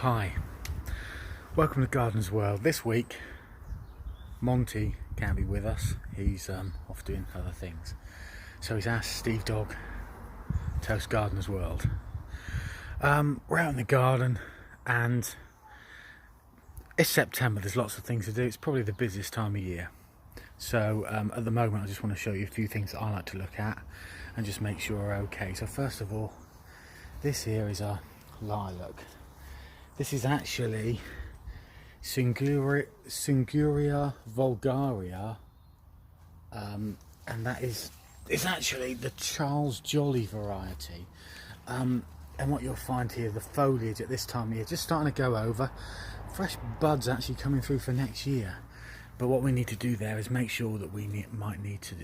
Hi, welcome to Gardeners'world. This week, Monty can't be with us. He's off doing other things. So he's asked Steve Dog to host Gardeners'world. We're out in the garden and it's September. There's lots of things to do. It's probably the busiest time of year. So at the moment, I just want to show you a few things that I like to look at and just make sure we're okay. So first of all, this here is our lilac. This is actually Singuria vulgaria, and that is actually the Charles Jolly variety. And what you'll find here, the foliage at this time of year just starting to go over. Fresh buds actually coming through for next year. But what we need to do there is make sure that we might need to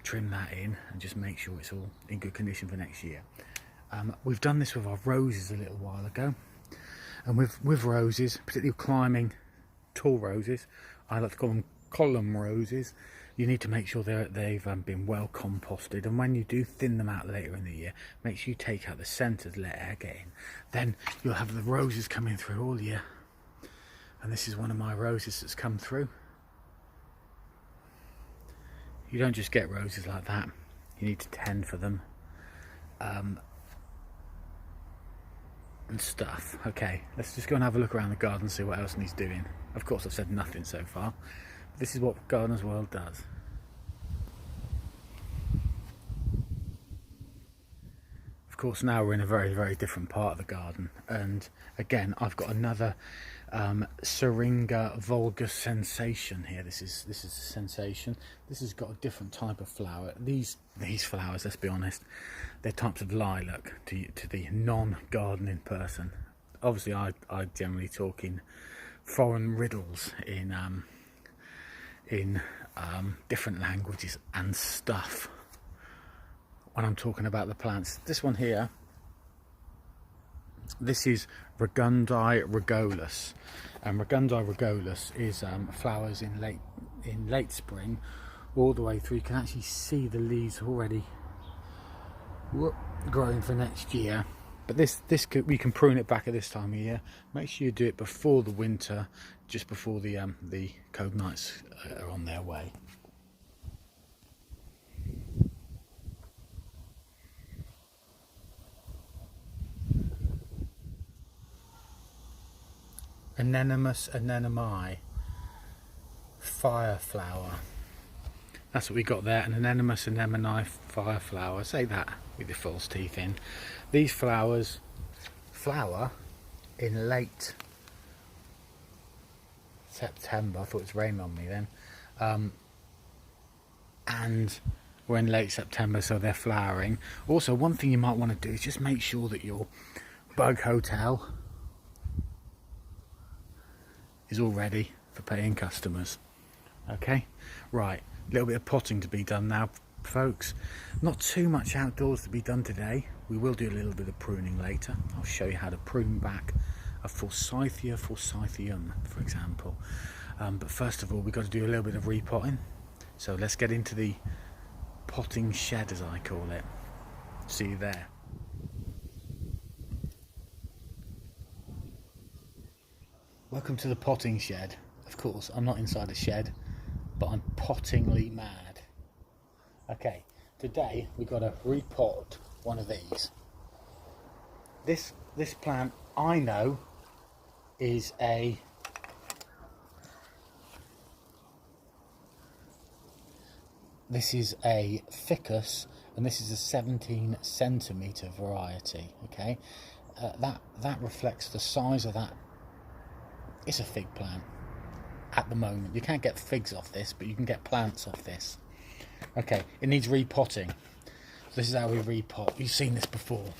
trim that in and just make sure it's all in good condition for next year. We've done this with our roses a little while ago. And with roses, particularly climbing tall roses, I like to call them column roses, you need to make sure they've been well composted. And when you do thin them out later in the year, make sure you take out the centres, let air get in. Then you'll have the roses coming through all year. And this is one of my roses that's come through. You don't just get roses like that. You need to tend for them. And stuff. Okay, let's just go and have a look around the garden and see what else he's doing. Of course, I've said nothing so far. But this is what Gardeners'world does. Of course, now we're in a very, very different part of the garden. And again, I've got another Syringa vulgar sensation here. This is a sensation. This has got a different type of flower. These flowers, let's be honest, they're types of lilac to the non-gardening person. Obviously, I generally talk in foreign riddles in different languages and stuff when I'm talking about the plants. This one here, this is Ragundi regolus, and Ragundi regolus is flowers in late spring all the way through. You can actually see the leaves already growing for next year. But we can prune it back at this time of year. Make sure you do it before the winter, just before the cold nights are on their way. Anemones anemone fire flower. That's what we got there, an Anemones anemone fire flower. Say that with your false teeth in. These flowers flower in late September. I thought it was raining on me then. And we're in late September, so they're flowering. Also, one thing you might want to do is just make sure that your bug hotel is all ready for paying customers. Okay, right, a little bit of potting to be done now, folks. Not too much outdoors to be done today. We will do a little bit of pruning later. I'll show you how to prune back a Forsythia forsythium, for example. But first of all, we've got to do a little bit of repotting. So let's get into the potting shed, as I call it. See you there. Welcome to the potting shed. Of course, I'm not inside a shed, but I'm pottingly mad. Okay, today we've got to repot one of these. This plant, I know, is a ficus, and this is a 17 centimetre variety. Okay, that reflects the size of that. It's a fig plant at the moment. You can't get figs off this, but you can get plants off this. Okay, it needs repotting. So this is how we repot. You've seen this before.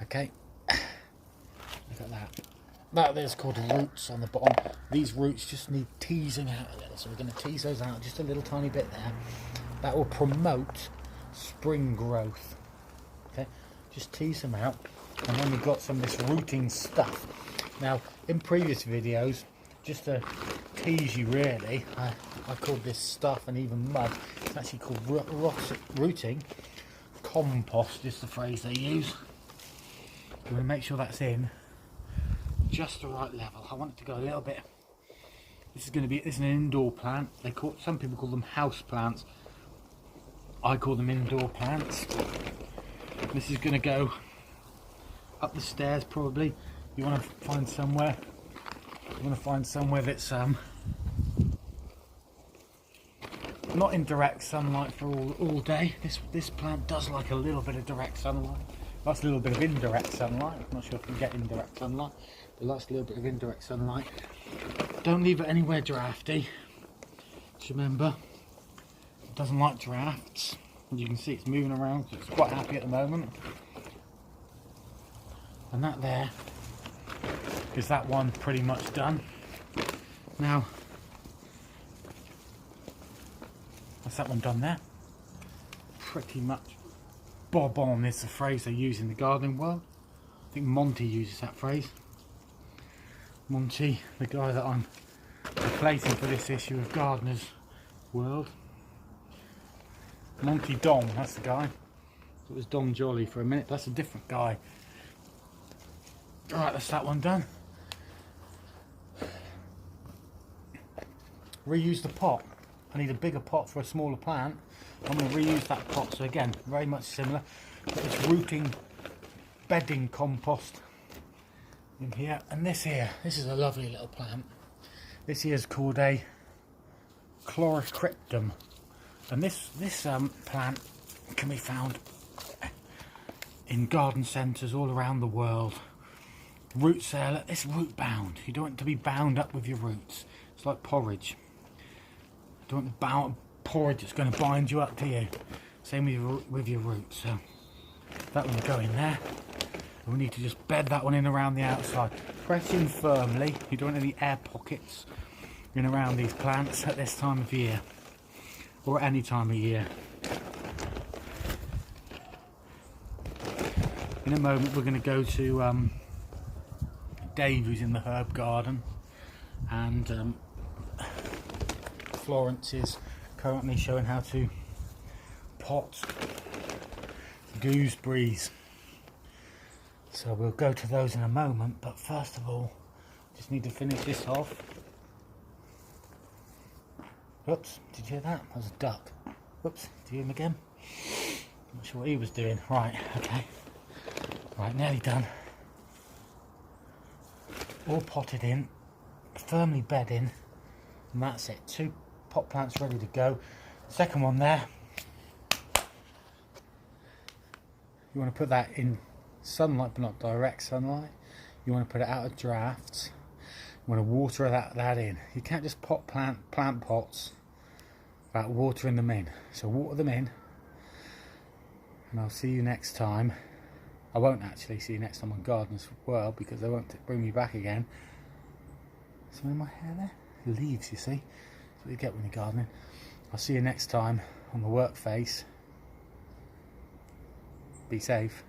Okay, look at that. That there's called roots on the bottom. These roots just need teasing out a little, so we're going to tease those out just a little tiny bit there. That will promote spring growth. Okay, just tease them out, and then we've got some of this rooting stuff. Now, in previous videos, just to tease you really, I called this stuff and even mud. It's actually called rooting. Compost is the phrase they use. You want to make sure that's in just the right level. I want it to go a little bit. This is an indoor plant. Some people call them house plants. I call them indoor plants. This is going to go up the stairs probably. You want to find somewhere. That's not in direct sunlight for all day. This plant does like a little bit of direct sunlight. Likes a little bit of indirect sunlight. I'm not sure if you can get indirect sunlight, but it likes a little bit of indirect sunlight. Don't leave it anywhere drafty. Just remember, it doesn't like drafts. As you can see, it's moving around, so it's quite happy at the moment. And that there is that one pretty much done. Now, that's that one done there. Pretty much bob on is the phrase they use in the gardening world. I think Monty uses that phrase. Monty, the guy that I'm replacing for this issue of Gardeners'world. Monty Don, that's the guy. It was Don Jolly for a minute, that's a different guy. Alright, that's that one done. Reuse the pot. I need a bigger pot for a smaller plant. I'm going to reuse that pot. So again, very much similar. Put this rooting bedding compost in here. And this is a lovely little plant. This here is called a chlorocryptum. And this plant can be found in garden centres all around the world. Root cellar, it's root bound. You don't want it to be bound up with your roots. It's like porridge. You don't want porridge that's going to bind you up to you. Same with your roots. So that one will go in there. And we need to just bed that one in around the outside. Press in firmly. You don't want any air pockets in around these plants at this time of year. Or at any time of year. In a moment we're going to go to Dave, who's in the herb garden, and Florence is currently showing how to pot gooseberries. So we'll go to those in a moment, but first of all, just need to finish this off. Whoops, did you hear that? That was a duck. Whoops, did you hear him again? Not sure what he was doing. Right, okay. Right, nearly done. All potted in, firmly bed in, and that's it. 2 pot plants ready to go. The second one there, you want to put that in sunlight, but not direct sunlight. You want to put it out of drafts. You want to water that in. You can't just plant pots without watering them in. So water them in, and I'll see you next time. I won't actually see you next time on Gardeners'world because they won't bring me back again. Some in my hair there? Leaves, you see. That's what you get when you're gardening. I'll see you next time on the work face. Be safe.